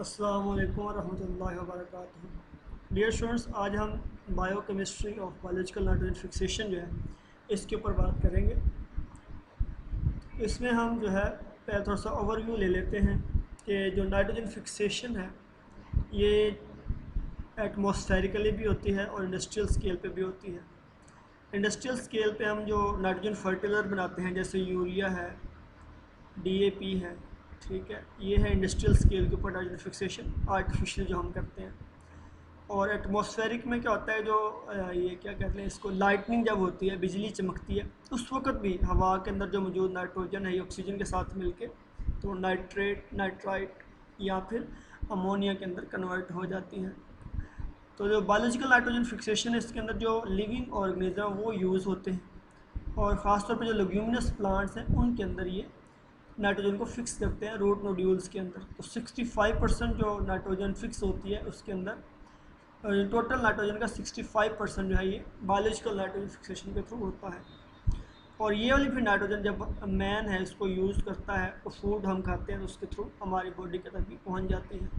अस्सलाम वालेकुम रहमतुल्लाहि व बरकातुहू। डियर स्टूडेंट्स, आज हम biochemistry of biological nitrogen fixation जो है इसके ऊपर बात करेंगे। इसमें हम जो है पहले थोड़ा सा ओवरव्यू ले लेते हैं कि जो नाइट्रोजन फिक्सेशन है ये एटमॉस्फेरिकली भी होती है और इंडस्ट्रियल स्केल पे भी होती है। इंडस्ट्रियल स्केल पे हम जो नाइट्रोजन फर्टिलाइजर बनाते हैं जैसे यूरिया है, डीएपी है, ठीक है, ये है इंडस्ट्रियल स्केल के ऊपर नाइट्रोजन फिक्सेशन आर्टिफिशियल जो हम करते हैं। और एटमॉस्फेरिक में क्या होता है, जो ये क्या कहते हैं इसको, लाइटनिंग जब होती है, बिजली चमकती है, उस वक्त भी हवा के अंदर जो मौजूद नाइट्रोजन है ये ऑक्सीजन के साथ मिलके तो नाइट्रेट, नाइट्राइट या फिर अमोनिया के अंदर कन्वर्ट हो जाती है। तो जो बायोलॉजिकल नाइट्रोजन फिक्सेशन है इसके अंदर जो लिविंग ऑर्गेनिज्म वो यूज़ होते हैं और ख़ासतौर पर जो लेग्यूमिनस प्लांट्स हैं उनके अंदर ये नाइट्रोजन को फिक्स करते हैं रूट नोड्यूल्स के अंदर। तो 65% जो नाइट्रोजन फिक्स होती है उसके अंदर टोटल नाइट्रोजन का 65% जो है ये बायोलॉजिकल नाइट्रोजन फिक्सेशन के थ्रू होता है। और ये वाली फिर नाइट्रोजन जब मैन है इसको यूज़ करता है तो फूड हम खाते हैं तो उसके थ्रू हमारी बॉडी के तक भी पहुँच जाती है।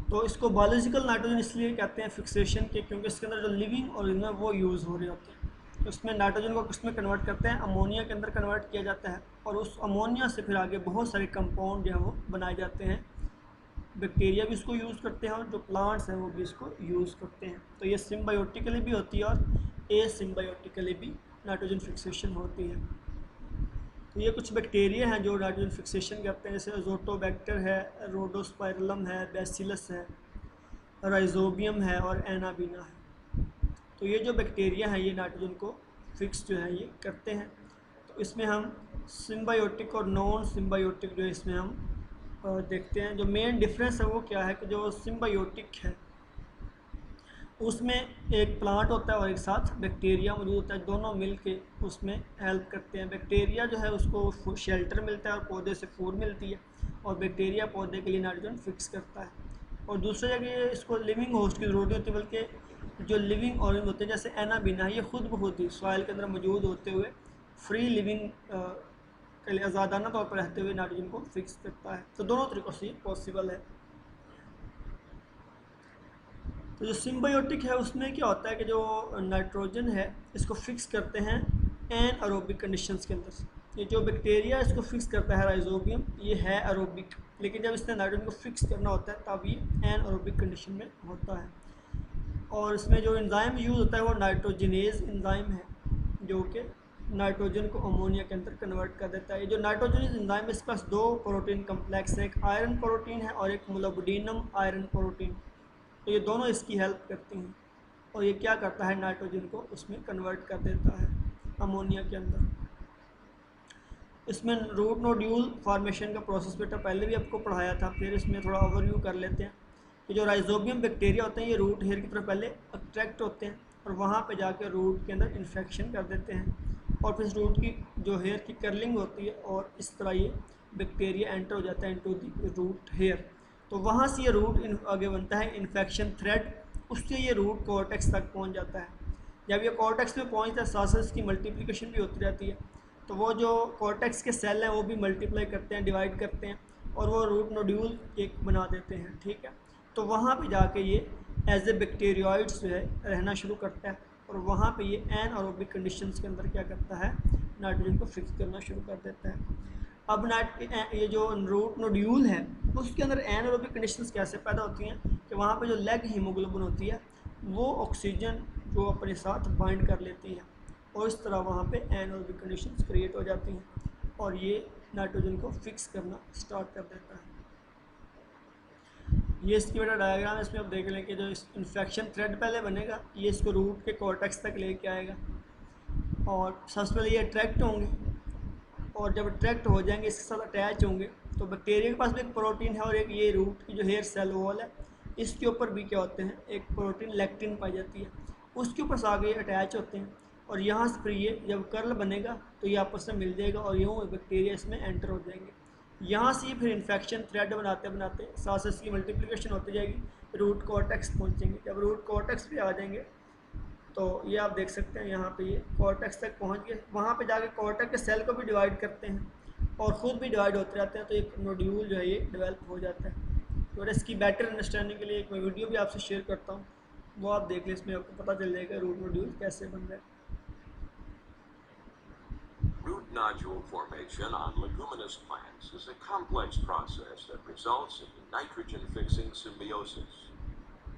तो इसको बायोलॉजिकल नाइट्रोजन इसलिए कहते हैं फिक्सेशन के क्योंकि इसके अंदर जो लिविंग ऑर्गेनिज्म है वो यूज़ हो रहे होते हैं। तो उसमें नाइट्रोजन को किस में कन्वर्ट करते हैं, अमोनिया के अंदर कन्वर्ट किया जाता है और उस अमोनिया से फिर आगे बहुत सारे कंपाउंड जो है वो बनाए जाते हैं। बैक्टीरिया भी इसको यूज़ करते हैं और जो प्लांट्स हैं वो भी इसको यूज़ करते हैं। तो ये सिम्बायोटिकली भी होती है और एसिम्बायोटिकली भी नाइट्रोजन फिक्सेशन होती है। तो ये कुछ बैक्टीरिया हैं जो नाइट्रोजन फिक्सेशन करते हैं, जैसे अजोटोबैक्टर है, रोडोस्पाइरलम है, बैसिलस है, राइजोबियम है और एनाबीना है। तो ये जो बैक्टीरिया हैं ये नाइट्रोजन को फिक्स जो है ये करते हैं। तो इसमें हम सिम्बायोटिक और नॉन सिम्बायोटिक जो इसमें हम देखते हैं। जो मेन डिफरेंस है वो क्या है कि जो सिम्बायोटिक है उसमें एक प्लांट होता है और एक साथ बैक्टीरिया मौजूद होता है, दोनों मिल के उसमें हेल्प करते हैं। बैक्टीरिया जो है उसको शेल्टर मिलता है और पौधे से फूड मिलती है और बैक्टीरिया पौधे के लिए नाइट्रोजन फिक्स करता है। और दूसरी जगह इसको लिविंग होस्ट की ज़रूरत होती है, बल्कि जो लिविंग ऑर्गेनिज्म होते हैं जैसे एनाबीना ये खुद ब खुद ही सॉइल के अंदर मौजूद होते हुए फ्री लिविंग के लिए आज़ादाना तौर पर रहते हुए नाइट्रोजन को फिक्स करता है। तो दोनों तरीक़ों से पॉसिबल है। तो जो सिम्बायोटिक है उसमें क्या होता है कि जो नाइट्रोजन है इसको फिक्स करते हैं एनएरोबिक कंडीशंस के अंदर। ये जो बैक्टीरिया इसको फिक्स करता है राइजोबियम, ये है एरोबिक, लेकिन जब इसने नाइट्रोजन को फिक्स करना होता है तब ये एनएरोबिक कंडीशन में होता है। और इसमें जो एंजाइम यूज़ होता है वो नाइट्रोजिनेज एंजाइम है जो कि नाइट्रोजन को अमोनिया के अंदर कन्वर्ट कर देता है। ये जो नाइट्रोजन एंजाइम है इसके पास दो प्रोटीन कम्प्लेक्स है, एक आयरन प्रोटीन है और एक मोलिब्डेनम आयरन प्रोटीन। तो ये दोनों इसकी हेल्प करती हैं और ये क्या करता है, नाइट्रोजन को उसमें कन्वर्ट कर देता है अमोनिया के अंदर। इसमें रूट नोड्यूल फॉर्मेशन का प्रोसेस बेटा पहले भी आपको पढ़ाया था, फिर इसमें थोड़ा ओवरव्यू कर लेते हैं कि जो राइजोबियम बैक्टीरिया होते हैं ये रूट हेयर की तरफ पहले अट्रैक्ट होते हैं और वहाँ पे जाकर रूट के अंदर इन्फेक्शन कर देते हैं और फिर रूट की जो हेयर की कर्लिंग होती है और इस तरह ये बैक्टीरिया एंटर हो जाता है इनटू द रूट हेयर। तो वहाँ से ये रूट आगे बनता है इन्फेक्शन थ्रेड, उससे ये रूट कॉर्टेक्स तक पहुँच जाता है। जब ये कॉर्टेक्स में पहुँचता है साथ साथ इसकी मल्टीप्लिकेशन भी होती रहती है। तो वो जो कॉर्टेक्स के सेल हैं वो भी मल्टीप्लाई करते हैं, डिवाइड करते हैं और वो रूट नोड्यूल एक बना देते हैं, ठीक है। तो वहाँ पे जाके ये एज ए बैक्टीरियोइड्स जो है रहना शुरू करता है और वहाँ पे ये एनएरोबिक कंडीशंस के अंदर क्या करता है, नाइट्रोजन को फिक्स करना शुरू कर देता है। अब ये जो रूट नोड्यूल है उसके अंदर एनएरोबिक कंडीशंस कैसे पैदा होती हैं कि वहाँ पे जो लेग हीमोग्लोबिन होती है वो ऑक्सीजन जो अपने साथ बाइंड कर लेती है और इस तरह वहाँ पे एनएरोबिक कंडीशंस क्रिएट हो जाती हैं और ये नाइट्रोजन को फिक्स करना स्टार्ट कर देता है। ये इसकी बेटा डायग्राम है, इसमें आप देख लें कि जो इस इन्फेक्शन थ्रेड पहले बनेगा ये इसको रूट के कॉर्टेक्स तक लेके आएगा और सबसे पहले ये अट्रैक्ट होंगे और जब अट्रैक्ट हो जाएंगे इसके साथ अटैच होंगे तो बैक्टीरिया के पास भी एक प्रोटीन है और एक ये रूट की जो हेयर सेल वॉल है इसके ऊपर भी क्या होते हैं, एक प्रोटीन लेक्टिन पाई जाती है, उसके ऊपर से आगे अटैच होते हैं और यहाँ से फिर ये जब कर्ल बनेगा तो ये आपस में मिल जाएगा और यूँ बैक्टीरिया इसमें एंटर हो जाएंगे। यहाँ से ये फिर इन्फेक्शन थ्रेड बनाते बनाते साथ साथ इसकी मल्टीप्लिकेशन होती जाएगी, रूट कॉर्टेक्स पहुँचेंगे। जब रूट कॉर्टेक्स भी आ जाएंगे तो ये आप देख सकते हैं यहाँ पे ये कॉर्टेक्स तक पहुँच गए, वहाँ पे जाके कॉर्टेक्स के सेल को भी डिवाइड करते हैं और ख़ुद भी डिवाइड होते रहते हैं, तो एक नोड्यूल जो है ये डेवलप हो जाता है। तो इसकी बेटर अंडरस्टैंडिंग के लिए एक मैं वीडियो भी आपसे शेयर करता हूँ, वो आप देख लें, इसमें आपको पता चल जाएगा रूट नोड्यूल कैसे बन रहा है। Root nodule formation on leguminous plants is a complex process that results in nitrogen-fixing symbiosis.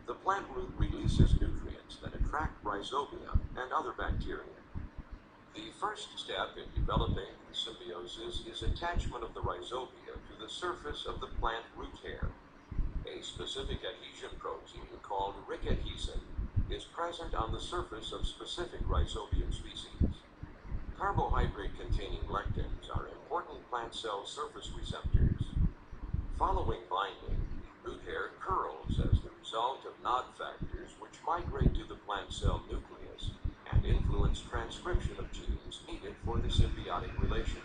The plant root releases nutrients that attract rhizobia and other bacteria. The first step in developing the symbiosis is attachment of the rhizobia to the surface of the plant root hair. A specific adhesion protein called Rick adhesin is present on the surface of specific rhizobium species. Carbohydrate-containing lectins are important plant cell surface receptors. Following binding, the root hair curls as the result of nod factors which migrate to the plant cell nucleus and influence transcription of genes needed for the symbiotic relation.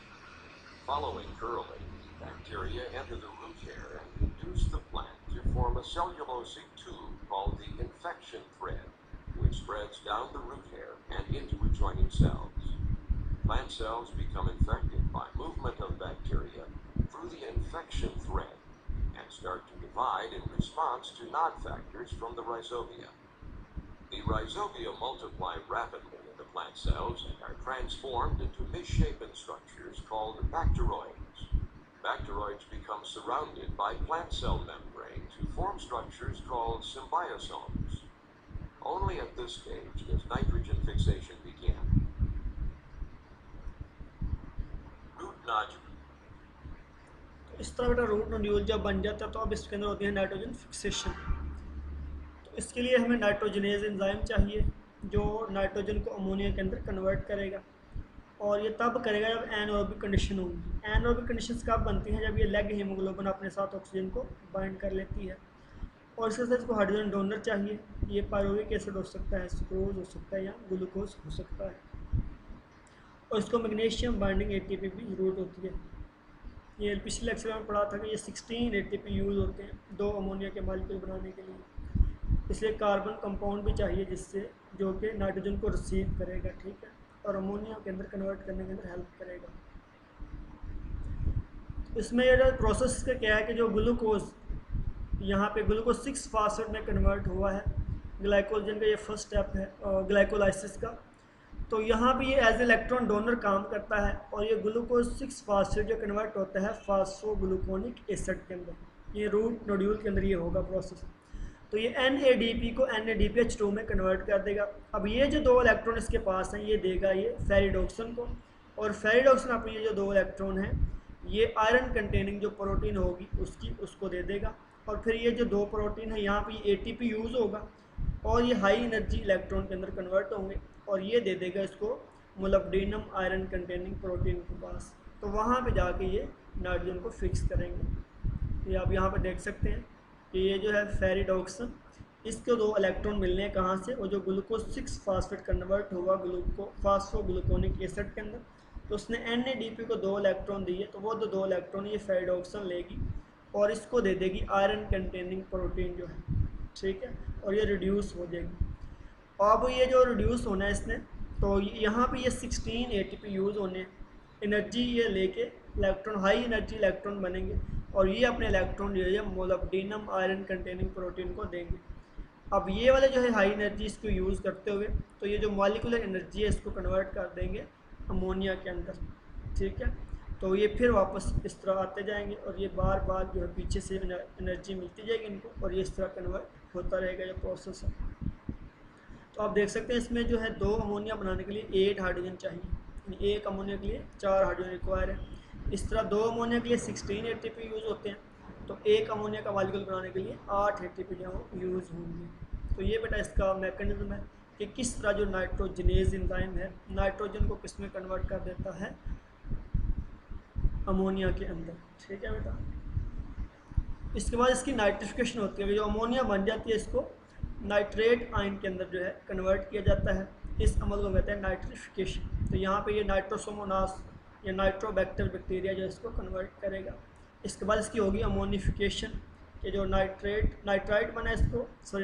Following curling, bacteria enter the root hair and induce the plant to form a cellulosic tube called the infection thread, which spreads down the root hair and into adjoining cells. Plant cells become infected by movement of bacteria through the infection thread and start to divide in response to nod factors from the rhizobia. The rhizobia multiply rapidly in the plant cells and are transformed into misshapen structures called bacteroids. Bacteroids become surrounded by plant cell membrane to form structures called symbiosomes. Only at this stage does nitrogen fixation begin. Root nodule. इस तरह बेटा root nodule जब बन जाता है तो अब इसके अंदर होती है नाइट्रोजन फिक्सेशन। तो इसके लिए हमें नाइट्रोजनेज एंजाइम चाहिए जो नाइट्रोजन को अमोनिया के अंदर कन्वर्ट करेगा, और ये तब करेगा जब एनारोबिक कंडीशन होगी। एनारोबिक कंडीशंस कब बनती हैं? जब ये लेग हीमोग्लोबिन अपने साथ ऑक्सीजन को बाइंड कर लेती है। और इसके साथ इसको हाइड्रोजन डोनर चाहिए। ये पायरुविक एसिड हो सकता है, सुक्रोज हो सकता है, या ग्लूकोज हो सकता है। और इसको मैग्नीशियम बाइंडिंग एटीपी भी ज़रूरत होती है। ये पिछले लेक्चर में पढ़ा था कि ये 16 एटीपी यूज़ होते हैं दो अमोनिया के मॉलिक्यूल बनाने के लिए। इसलिए कार्बन कंपाउंड भी चाहिए जिससे जो कि नाइट्रोजन को रिसीव करेगा, ठीक है, और अमोनिया के अंदर कन्वर्ट करने के अंदर हेल्प करेगा। इसमें ये प्रोसेस का क्या है कि जो ग्लूकोज यहाँ पे ग्लूकोज 6 फास्फेट में कन्वर्ट हुआ है, ग्लाइकोजन का ये फर्स्ट स्टेप है ग्लाइकोलाइसिस का। तो यहाँ पे ये एज इलेक्ट्रॉन डोनर काम करता है, और ये ग्लूकोज 6 फास्फेट जो कन्वर्ट होता है फास्फोग्लूकोनिक एसिड के अंदर। ये रूट नोड्यूल के अंदर ये होगा प्रोसेस। तो ये NADP को NADPH2 में कन्वर्ट कर देगा। अब ये जो दो इलेक्ट्रॉन इसके पास हैं ये देगा ये फेरिडोक्सिन को, और फेरिडोक्सिन अपनी ये जो दो इलेक्ट्रॉन हैं ये आयरन कंटेनिंग जो प्रोटीन होगी उसको दे देगा। और फिर ये जो दो प्रोटीन है यहाँ पे ATP यूज़ होगा और ये हाई एनर्जी इलेक्ट्रॉन के अंदर कन्वर्ट होंगे, और ये दे देगा इसको मोलिब्डेनम आयरन कंटेनिंग प्रोटीन के पास। तो वहाँ पे जाके ये नाइट्रोजन को फिक्स करेंगे। ये आप यहाँ पे देख सकते हैं कि ये जो है फेरिडोक्सिन, इसके दो इलेक्ट्रॉन मिलने हैं कहाँ से? वो जो ग्लूकोज 6 फास्फेट कन्वर्ट हुआ फास्फोग्लूकोनिक एसिड के अंदर, तो उसने NADP को दो इलेक्ट्रॉन दिए, तो वो दो इलेक्ट्रॉन ये फेरिडोक्सिन लेगी और इसको दे देगी आयरन कंटेनिंग प्रोटीन जो है, ठीक है, और ये रिड्यूस हो जाएगी। अब ये जो रिड्यूस होना है इसने, तो यहाँ पे ये 16 ATP यूज़ होने, एनर्जी ये लेके इलेक्ट्रॉन हाई एनर्जी इलेक्ट्रॉन बनेंगे, और ये अपने इलेक्ट्रॉन जो है मोलिब्डेनम आयरन कंटेनिंग प्रोटीन को देंगे। अब ये वाले जो है हाई एनर्जी इसको यूज़ करते हुए, तो ये जो मॉलिक्यूलर एनर्जी है इसको कन्वर्ट कर देंगे अमोनिया के अंदर, ठीक है। तो ये फिर वापस इस तरह आते जाएंगे, और ये बार बार जो है पीछे से एनर्जी मिलती जाएगी इनको, और ये इस तरह कन्वर्ट होता रहेगा ये प्रोसेस है। तो आप देख सकते हैं इसमें जो है दो अमोनिया बनाने के लिए 8 हाइड्रोजन चाहिए, एक अमोनिया के लिए 4 हाइड्रोजन रिक्वायर है। इस तरह दो अमोनिया के लिए 16 ATP यूज़ होते हैं, तो एक अमोनिया का मॉलिक्यूल बनाने के लिए 8 ATP जो यूज़ होंगे। तो ये बेटा इसका मैकेनिज्म है कि किस तरह जो नाइट्रोजनेज एंजाइम है नाइट्रोजन को किस में कन्वर्ट कर देता है, अमोनिया के अंदर, ठीक है बेटा। इसके बाद इसकी नाइट्रिफिकेशन होती है, जो अमोनिया बन जाती है इसको नाइट्रेट आयन के अंदर जो है कन्वर्ट किया जाता है। इस अमल को कहते हैं नाइट्रिफिकेशन। तो यहाँ पे ये नाइट्रोसोमोनास या नाइट्रोबैक्टर बैक्टीरिया जो इसको कन्वर्ट करेगा। इसके बाद इसकी होगी अमोनिफिकेशन, कि जो नाइट्राइट बना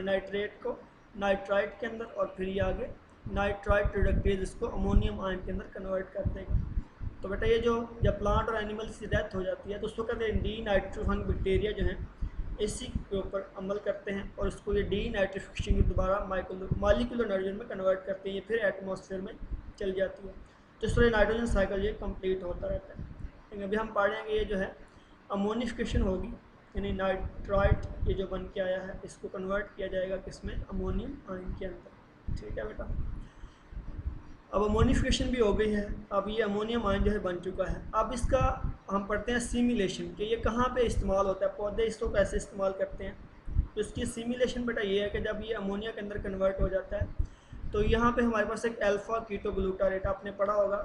नाइट्रेट को नाइट्राइट के अंदर, और फिर ये आगे नाइट्राइट रिडक्टेज इसको अमोनियम आयन के अंदर कन्वर्ट कर देगा। तो बेटा ये जो जब प्लांट और एनिमल्स की डेथ हो जाती है तो उसको कहते हैं डी नाइट्रोफंग बैक्टीरिया जो हैं इसी के ऊपर अमल करते हैं और इसको ये डी नाइट्रिफिकेशन दोबारा मालिकुलर नाइट्रोजन में कन्वर्ट करते हैं, ये फिर एटमॉस्फेयर में चल जाती है। तो इस तरह नाइट्रोजन साइकिल ये कंप्लीट होता रहता है। लेकिन अभी हम पढ़ेंगे ये जो है अमोनिफिकेशन होगी, यानी नाइट्राइट ये जो बन के आया है इसको कन्वर्ट किया जाएगा किसमें, अमोनियम आयन के अंदर। ठीक है बेटा, अब अमोनिफिकेशन भी हो गई है, अब ये अमोनियम आयन जो है बन चुका है। अब इसका हम पढ़ते हैं सिमुलेशन कि ये कहाँ पे इस्तेमाल होता है, पौधे इसको कैसे इस्तेमाल करते हैं। तो इसकी सिमुलेशन बेटा ये है कि जब ये अमोनिया के अंदर कन्वर्ट हो जाता है तो यहाँ पे हमारे पास एक अल्फा कीटोग्लूटारेट आपने पढ़ा होगा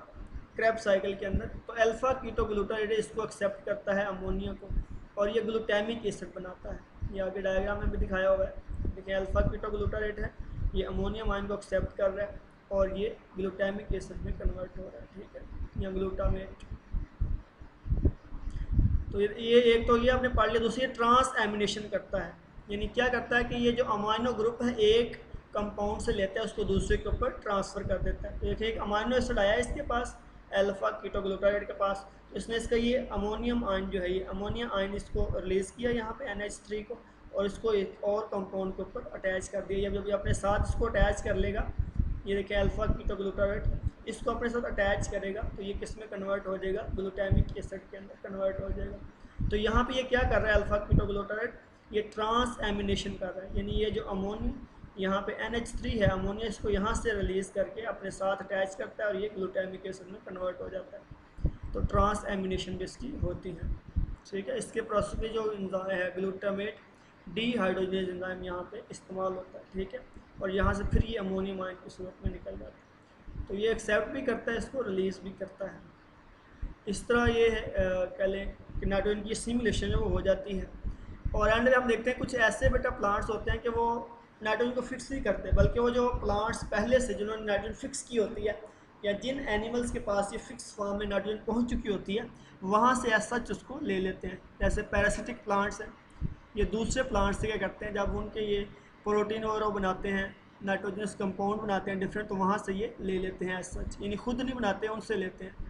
क्रेब्स साइकिल के अंदर, तो अल्फा कीटोग्लूटारेट इसको एक्सेप्ट करता है अमोनिया को और ये ग्लूटामिक एसिड बनाता है। ये आगे डायग्राम में भी दिखाया हुआ है, देखिए अल्फा कीटोग्लूटारेट है, ये अमोनियम आयन को एक्सेप्ट कर रहा है और ये ग्लूटामिक एसिड में कन्वर्ट हो रहा है। ठीक है, या ग्लूटामेट। तो ये एक तो ये आपने पढ़ लिया। दूसरी ट्रांस एमिनेशन करता है, यानी क्या करता है कि ये जो अमाइनो ग्रुप है एक कंपाउंड से लेता है उसको दूसरे के ऊपर ट्रांसफ़र कर देता है। तो एक अमाइनो एसिड आया इसके पास अल्फा कीटोग्लूटारेट के पास, तो इसने इसका ये अमोनियम आयन जो है ये अमोनिया आयन इसको रिलीज़ किया यहाँ पे NH3 को और इसको एक और कंपाउंड के ऊपर अटैच कर दिया। जब अपने साथ इसको अटैच कर लेगा, ये देखिए अल्फा कीटोग्लूटारेट इसको अपने साथ अटैच करेगा तो ये किस में कन्वर्ट हो जाएगा, ग्लूटामिक एसिड के अंदर कन्वर्ट हो जाएगा। तो यहाँ पे ये क्या कर रहा है अल्फा कीटोग्लूटारेट, ये ट्रांस एमिनेशन कर रहा है, यानी ये जो अमोनिया यहाँ पे NH3 है अमोनिया इसको यहाँ से रिलीज़ करके अपने साथ अटैच करता है और ये ग्लूटामिक एसिड में कन्वर्ट हो जाता है। तो ट्रांस एमिनेशन भी इसकी होती है। ठीक है, इसके प्रोसेस में जो एंजाइम है ग्लूटामेट डीहाइड्रोजनेज एंजाइम यहाँ पे इस्तेमाल होता है। ठीक है, और यहाँ से फिर ये अमोनियम आयन की सूरत में निकल जाता है। तो ये एक्सेप्ट भी करता है, इसको रिलीज़ भी करता है। इस तरह ये कह लें कि नाइट्रोजन की सिमुलेशन जो वो हो जाती है। और एंड में हम देखते हैं कुछ ऐसे बेटा प्लांट्स होते हैं कि वो नाइट्रोजन को फिक्स नहीं करते, बल्कि वो जो प्लांट्स पहले से जिन्होंने नाइट्रोजन फिक्स की होती है या जिन एनिमल्स के पास ये फिक्स फॉर्म में नाइट्रोजन पहुंच चुकी होती है वहाँ से ऐसा सच उसको ले लेते हैं। जैसे पैरासिटिक प्लांट्स हैं, ये दूसरे प्लांट्स से क्या करते हैं जब उनके ये प्रोटीन वगैरह बनाते हैं, नाइट्रोजनस कंपाउंड बनाते हैं डिफरेंट, तो वहाँ से ये ले लेते हैं एज सच, यानी खुद नहीं बनाते हैं, उनसे लेते हैं।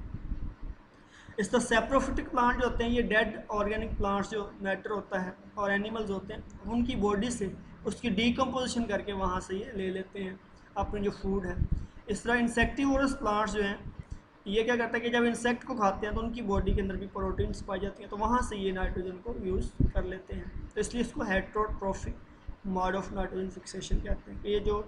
इस तरह सेप्रोफिटिक प्लांट जो होते हैं ये डेड ऑर्गेनिक प्लांट्स जो मैटर होता है और एनिमल्स होते हैं उनकी बॉडी से उसकी डीकम्पोजिशन करके वहाँ से ये ले लेते हैं अपने जो फूड है। इस तरह इंसेक्टिवोरस प्लांट्स जो हैं ये क्या करता है कि जब इंसेक्ट को खाते हैं तो उनकी बॉडी के अंदर भी प्रोटीन्स पाई जाती हैं, तो वहाँ से ये नाइट्रोजन को यूज़ कर लेते हैं। तो इसलिए इसको heterotrophic mode of nitrogen fixation कहते हैं। ये जो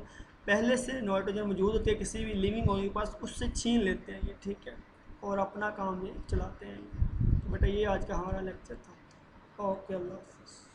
पहले से नाइट्रोजन मौजूद होती है किसी भी लिविंग ऑर्गेनिज्म के पास उससे छीन लेते हैं ये। ठीक है, और अपना काम ये चलाते हैं। तो बेटा ये आज का हमारा लेक्चर था। ओके, अल्लाह हाफ़िज़।